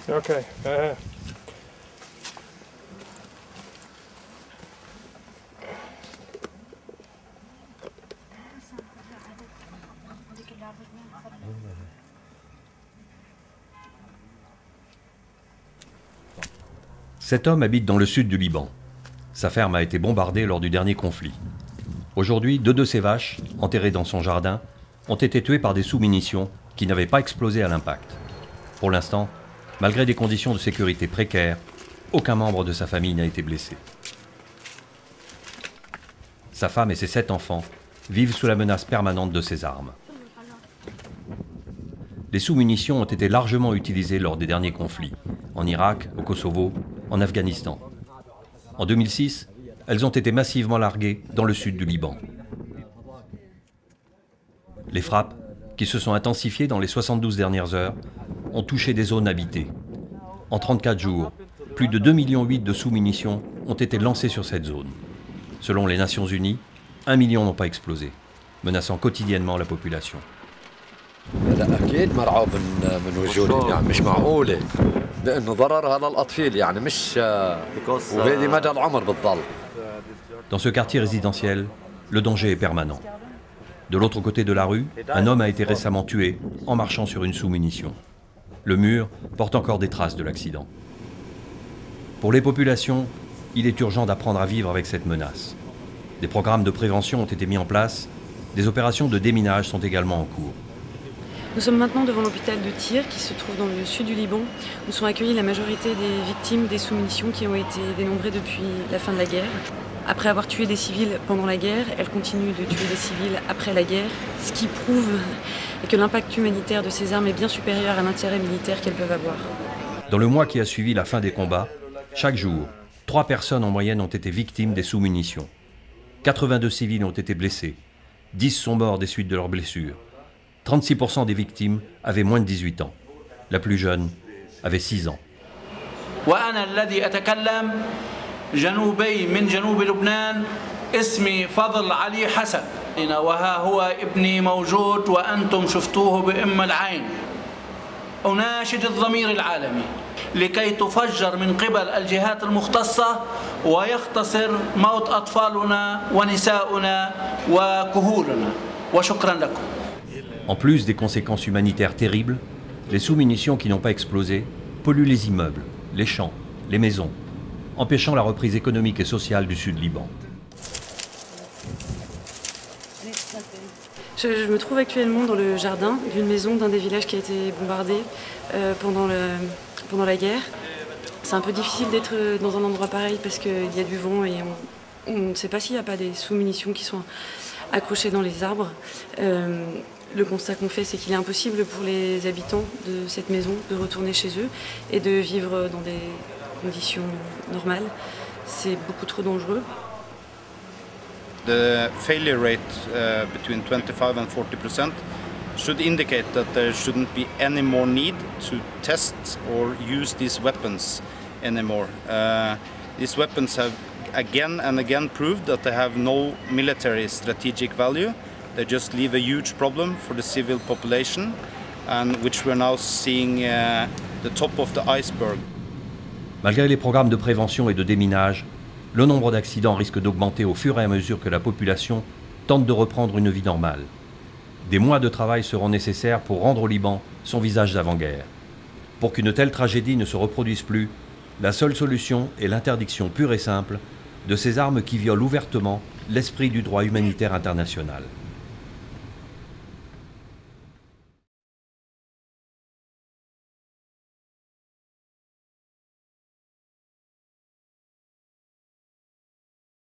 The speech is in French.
Okay. Cet homme habite dans le sud du Liban. Sa ferme a été bombardée lors du dernier conflit. Aujourd'hui, 2 de ses vaches, enterrées dans son jardin, ont été tuées par des sous-munitions qui n'avaient pas explosé à l'impact. Pour l'instant, malgré des conditions de sécurité précaires, aucun membre de sa famille n'a été blessé. Sa femme et ses 7 enfants vivent sous la menace permanente de ces armes. Les sous-munitions ont été largement utilisées lors des derniers conflits, en Irak, au Kosovo, en Afghanistan. En 2006, elles ont été massivement larguées dans le sud du Liban. Les frappes, qui se sont intensifiées dans les 72 dernières heures, ont touché des zones habitées. En 34 jours, plus de 2,8 millions de sous-munitions ont été lancées sur cette zone. Selon les Nations Unies, 1 million n'ont pas explosé, menaçant quotidiennement la population. لا اكيد مرعوب من وجود يعني مش معقوله لانه ضررها للاطفال يعني مش وهذه مدى العمر بتضل. Dans ce quartier résidentiel, le danger est permanent. De l'autre côté de la rue, un homme a été récemment tué en marchant sur une sous-munition. Le mur porte encore des traces de l'accident. Pour les populations, il est urgent d'apprendre à vivre avec cette menace. Des programmes de prévention ont été mis en place, des opérations de déminage sont également en cours. Nous sommes maintenant devant l'hôpital de Tyr qui se trouve dans le sud du Liban, où sont accueillies la majorité des victimes des sous-munitions qui ont été dénombrées depuis la fin de la guerre. Après avoir tué des civils pendant la guerre, elles continuent de tuer des civils après la guerre, ce qui prouve que l'impact humanitaire de ces armes est bien supérieur à l'intérêt militaire qu'elles peuvent avoir. Dans le mois qui a suivi la fin des combats, chaque jour, 3 personnes en moyenne ont été victimes des sous-munitions. 82 civils ont été blessés, 10 sont morts des suites de leurs blessures. 36% des victimes avaient moins de 18 ans. La plus jeune avait 6 ans. وأنا الذي أتكلم جنوبي من جنوب لبنان اسمي فضل علي حسن وها هو ابني موجود وأنتم شفتوه بأم العين. أناشد الضمير العالمي لكي تفجر من قبل الجهات المختصة ويختصر موت أطفالنا ونساؤنا وكهولنا وشكرا لكم. En plus des conséquences humanitaires terribles, les sous-munitions qui n'ont pas explosé polluent les immeubles, les champs, les maisons, empêchant la reprise économique et sociale du sud Liban. Je me trouve actuellement dans le jardin d'une maison d'un des villages qui a été bombardé pendant la guerre. C'est un peu difficile d'être dans un endroit pareil parce qu'il y a du vent et on ne sait pas s'il n'y a pas des sous-munitions qui sont accrochées dans les arbres. Le constat qu'on fait, c'est qu'il est impossible pour les habitants de cette maison de retourner chez eux et de vivre dans des conditions normales. C'est beaucoup trop dangereux. The failure rate between 25 and 40% should indicate that there shouldn't be any more need to test or use these weapons anymore. These weapons have again and again proved that they have no military strategic value. They just leave a huge problem for the civil population, and which we're now seeing the top of the iceberg. Malgré les programmes de prévention et de déminage, le nombre d'accidents risque d'augmenter au fur et à mesure que la population tente de reprendre une vie normale. Des mois de travail seront nécessaires pour rendre au Liban son visage d'avant-guerre. Pour qu'une telle tragédie ne se reproduise plus, la seule solution est l'interdiction pure et simple de ces armes qui violent ouvertement l'esprit du droit humanitaire international.